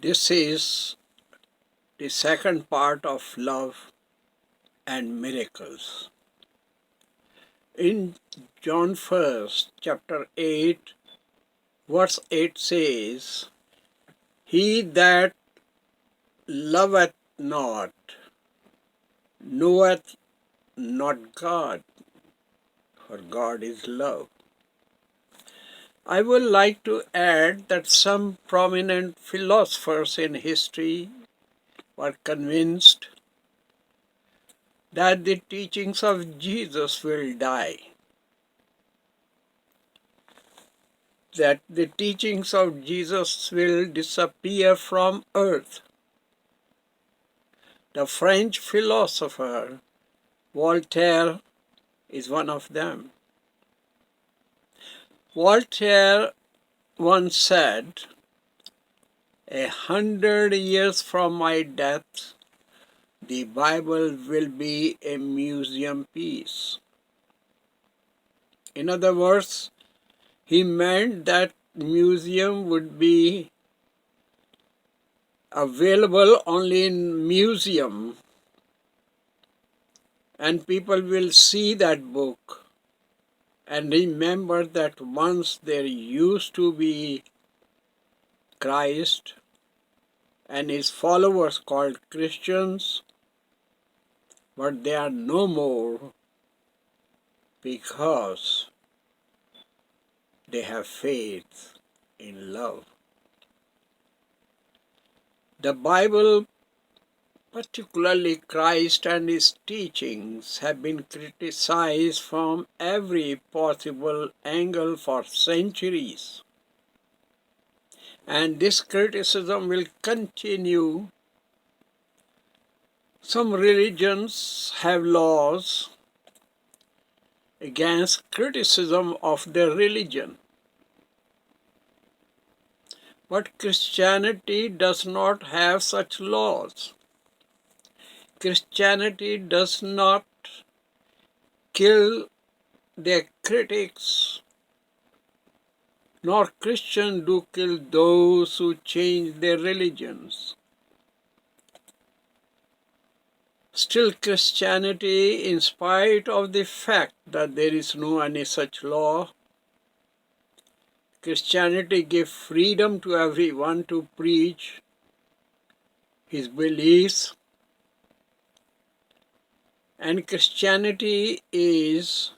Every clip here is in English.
This is the second part of love and miracles. In John 1st, chapter 8, verse 8 says, He that loveth not knoweth not God, for God is love. I would like to add that some prominent philosophers in history were convinced that the teachings of Jesus will die, that the teachings of Jesus will disappear from earth. The French philosopher Voltaire is one of them. Voltaire once said, 100 years from my death, the Bible will be a museum piece. In other words, he meant that museum would be available only in museum, and people will see that book and remember that once there used to be Christ and his followers called Christians, but they are no more because they have faith in love. The Bible, particularly Christ and his teachings, have been criticized from every possible angle for centuries. And this criticism will continue. Some religions have laws against criticism of their religion. But Christianity does not have such laws. Christianity does not kill their critics, nor Christians do kill those who change their religions. Still, Christianity, in spite of the fact that there is no any such law, Christianity gives freedom to everyone to preach his beliefs, and Christianity is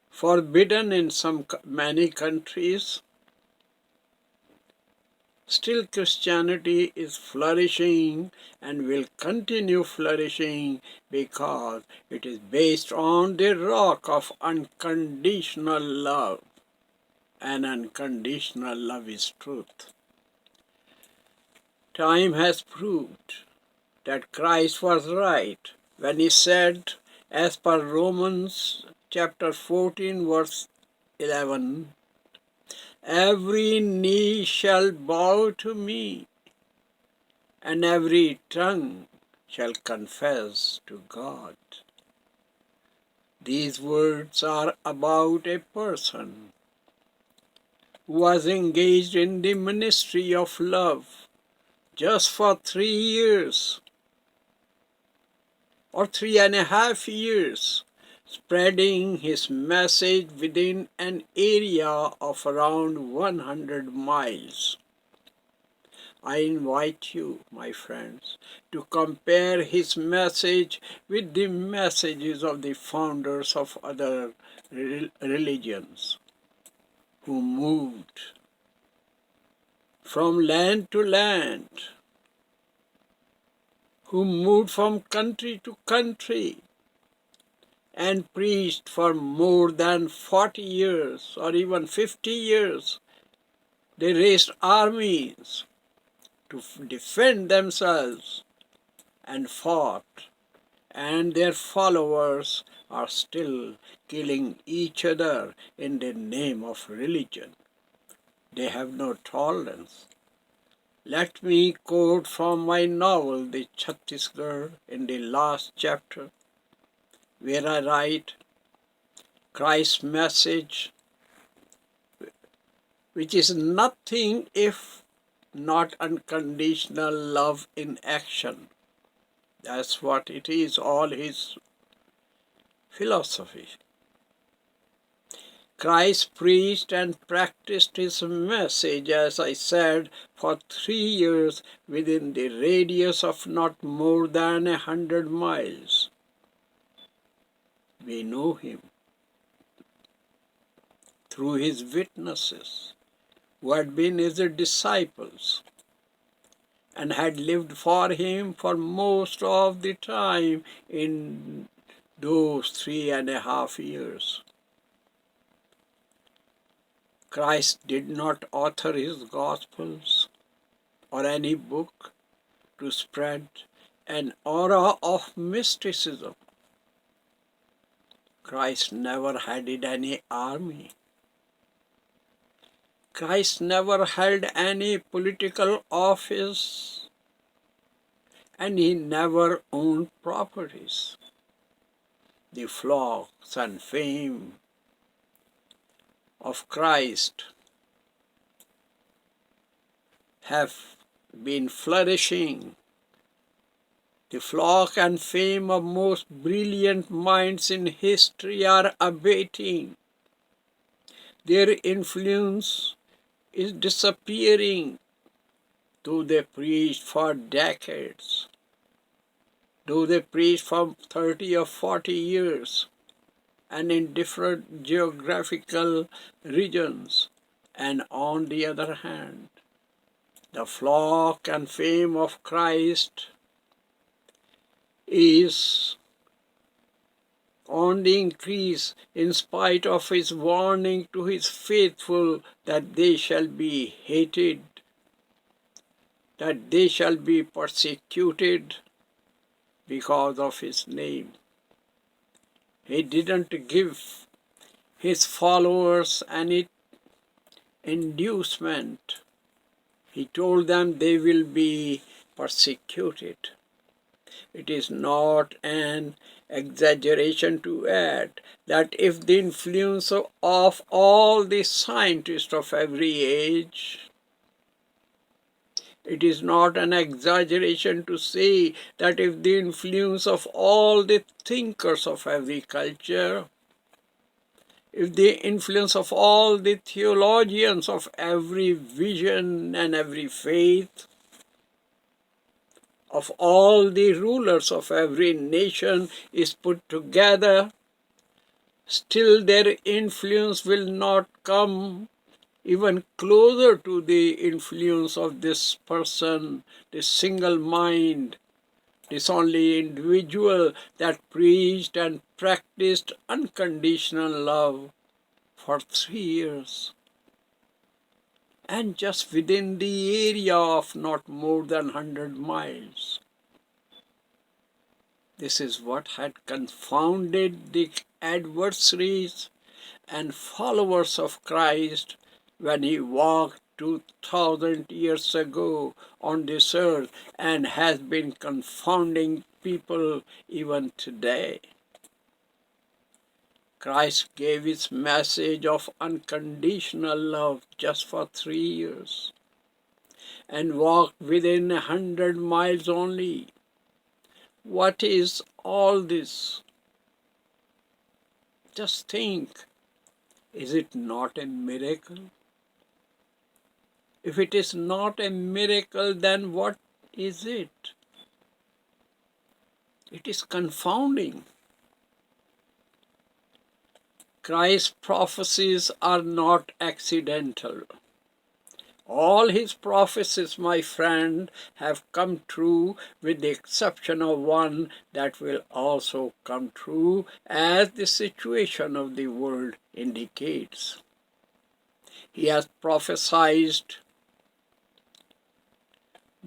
forbidden in many countries. Still, Christianity is flourishing and will continue flourishing because it is based on the rock of unconditional love. And unconditional love is truth. Time has proved that Christ was right when he said, as per Romans chapter 14, verse 11, every knee shall bow to me, and every tongue shall confess to God. These words are about a person who was engaged in the ministry of love just for 3 years or 3.5 years, spreading his message within an area of around 100 miles. I invite you, my friends, to compare his message with the messages of the founders of other religions who moved from land to land, who moved from country to country and preached for more than 40 years or even 50 years. They raised armies to defend themselves and fought, and their followers are still killing each other in the name of religion. They have no tolerance. Let me quote from my novel, The Chhattisgarh, in the last chapter, where I write, Christ's message, which is nothing if not unconditional love in action. That's what it is, all his philosophy. Christ preached and practiced his message, as I said, for 3 years within the radius of not more than 100 miles. We know him through his witnesses, who had been his disciples and had lived for him for most of the time in those 3.5 years. Christ did not author his Gospels or any book to spread an aura of mysticism. Christ never headed any army. Christ never held any political office, and he never owned properties. The flocks and fame of Christ have been flourishing. The flock and fame of most brilliant minds in history are abating. Their influence is disappearing, though they preached for decades, though they preached for 30 or 40 years, and in different geographical regions. And on the other hand, the flock and fame of Christ is on the increase, in spite of his warning to his faithful that they shall be hated, that they shall be persecuted because of his name. He didn't give his followers any inducement. He told them they will be persecuted. It is not an exaggeration to add that if the influence of all the scientists of every age, it is not an exaggeration to say that if the influence of all the thinkers of every culture, if the influence of all the theologians of every vision and every faith, of all the rulers of every nation is put together, still their influence will not come even closer to the influence of this person, this single mind, this only individual that preached and practiced unconditional love for 3 years. And just within the area of not more than 100 miles. This is what had confounded the adversaries and followers of Christ when he walked 2000 years ago on this earth, and has been confounding people even today. Christ gave his message of unconditional love just for 3 years and walked within 100 miles only. What is all this? Just think, is it not a miracle? If it is not a miracle, then what is it? It is confounding. Christ's prophecies are not accidental. All his prophecies, my friend, have come true, with the exception of one that will also come true as the situation of the world indicates. He has prophesied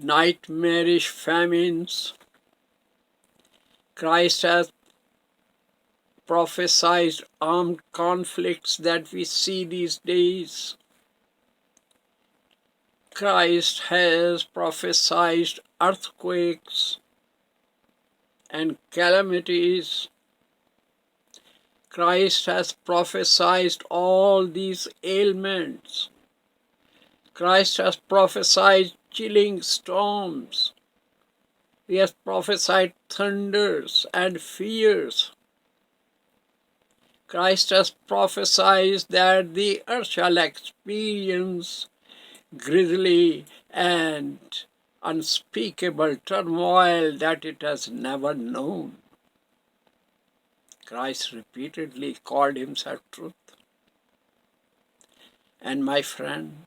nightmarish famines. Christ has prophesied armed conflicts that we see these days. Christ has prophesied earthquakes and calamities. Christ has prophesied all these ailments. Christ has prophesied chilling storms. He has prophesied thunders and fears. Christ has prophesied that the earth shall experience grisly and unspeakable turmoil that it has never known. Christ repeatedly called himself truth. And my friend,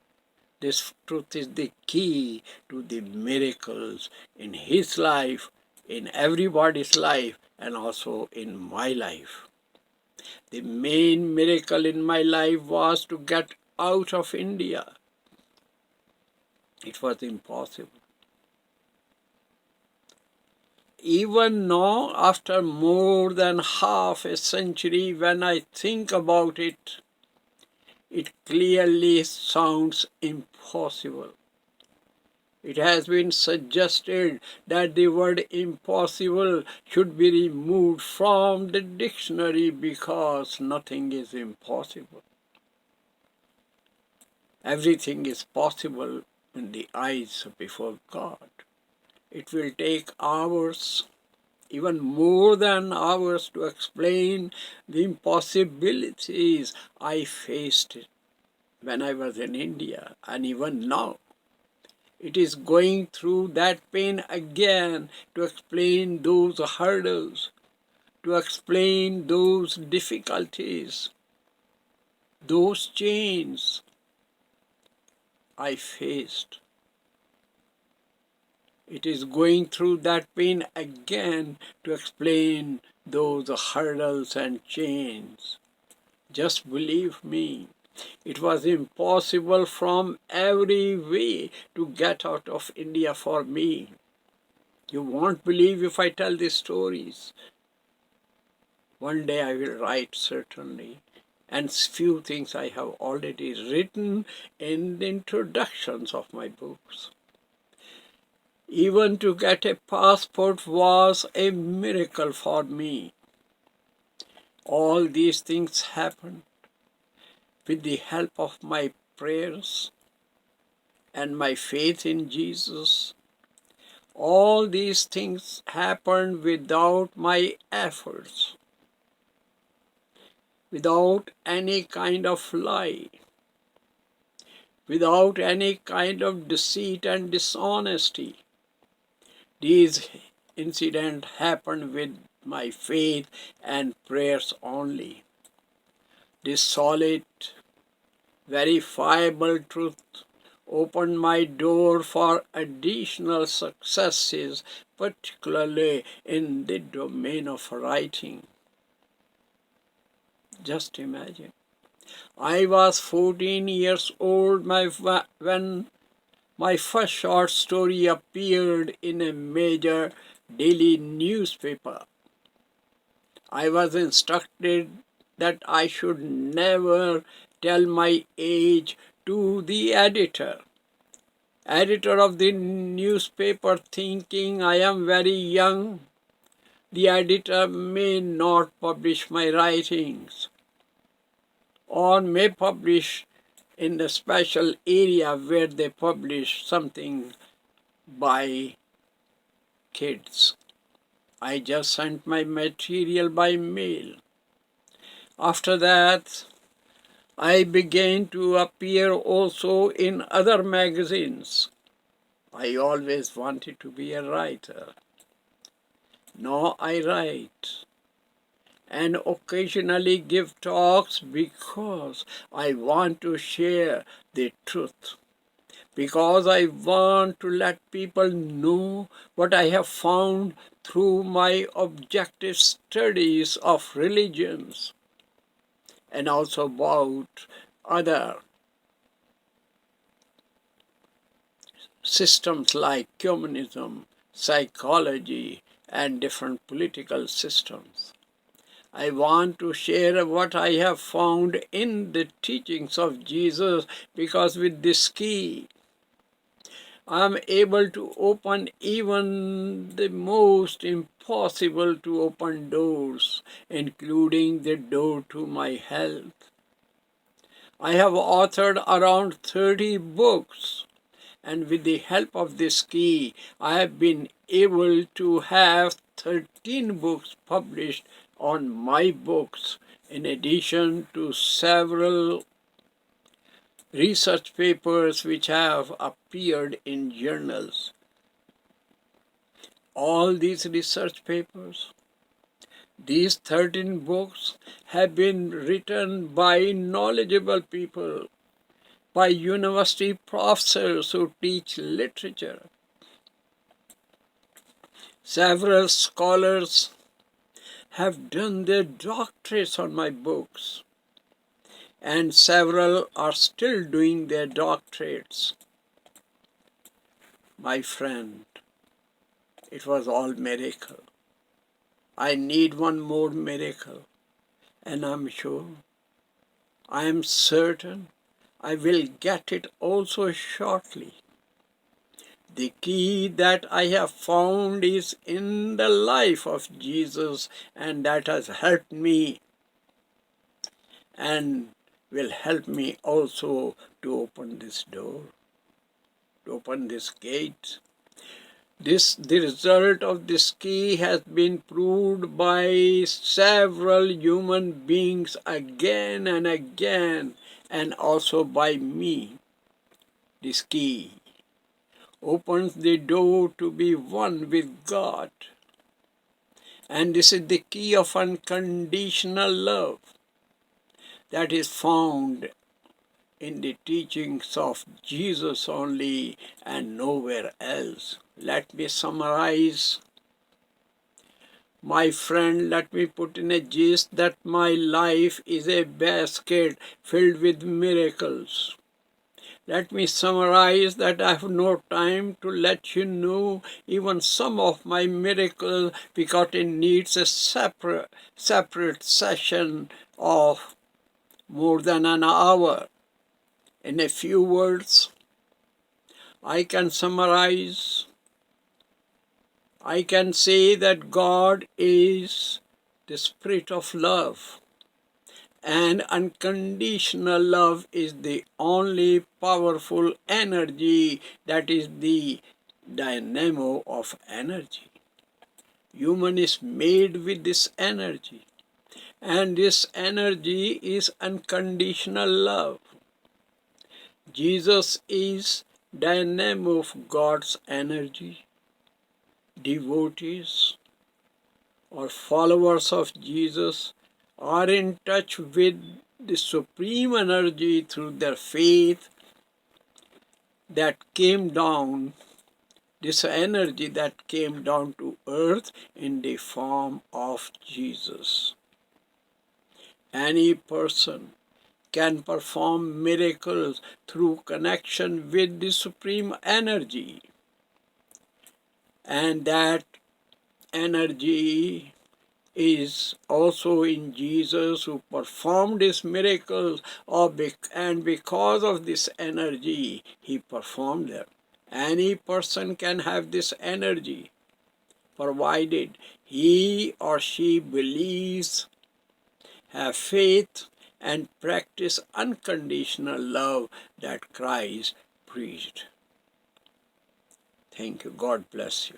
this truth is the key to the miracles in his life, in everybody's life, and also in my life. The main miracle in my life was to get out of India. It was impossible. Even now, after more than half a century, when I think about it, it clearly sounds impossible. It has been suggested that the word impossible should be removed from the dictionary because nothing is impossible. Everything is possible in the eyes before God. It will take hours, even more than hours, to explain the impossibilities I faced when I was in India, and even now. It is going through that pain again to explain those hurdles, to explain those difficulties, those chains I faced. It is going through that pain again to explain those hurdles and chains. Just believe me, it was impossible from every way to get out of India for me. You won't believe if I tell these stories. One day I will write, certainly, and few things I have already written in the introductions of my books. Even to get a passport was a miracle for me. All these things happened with the help of my prayers and my faith in Jesus. All these things happened without my efforts, without any kind of lie, without any kind of deceit and dishonesty. These incidents happened with my faith and prayers only. This solid, verifiable truth opened my door for additional successes, particularly in the domain of writing. Just imagine. I was 14 years old when my first short story appeared in a major daily newspaper. I was instructed that I should never tell my age to the editor. Editor of the newspaper, thinking I am very young, the editor may not publish my writings or may publish in the special area where they publish something by kids. I just sent my material by mail. After that, I began to appear also in other magazines. I always wanted to be a writer. Now I write and occasionally give talks because I want to share the truth, because I want to let people know what I have found through my objective studies of religions and also about other systems like communism, psychology, and different political systems. I want to share what I have found in the teachings of Jesus, because with this key, I am able to open even the most impossible to open doors, including the door to my health. I have authored around 30 books, and with the help of this key, I have been able to have 13 books published on my books, in addition to several research papers which have appeared in journals. All these research papers, these 13 books, have been written by knowledgeable people, by university professors who teach literature. Several scholars have done their doctorates on my books, and several are still doing their doctorates. My friend, it was all miracle. I need one more miracle, and I'm sure, I am certain, I will get it also shortly. The key that I have found is in the life of Jesus, and that has helped me and will help me also to open this door, to open this gate. The result of this key has been proved by several human beings again and again, and also by me. This key opens the door to be one with God. And this is the key of unconditional love that is found in the teachings of Jesus only and nowhere else. Let me summarize. My friend, let me put in a gist that my life is a basket filled with miracles. Let me summarize that I have no time to let you know even some of my miracles, because it needs a separate session of more than an hour. In a few words, I can summarize. I can say that God is the spirit of love, and unconditional love is the only powerful energy that is the dynamo of energy. Human is made with this energy, and this energy is unconditional love. Jesus is dynamo of God's energy. Devotees or followers of Jesus are in touch with the supreme energy through their faith that came down, this energy that came down to earth in the form of Jesus. Any person can perform miracles through connection with the supreme energy, and that energy is also in Jesus, who performed his miracles, and because of this energy he performed them. Any person can have this energy, provided he or she believes, have faith, and practice unconditional love that Christ preached. Thank you. God bless you.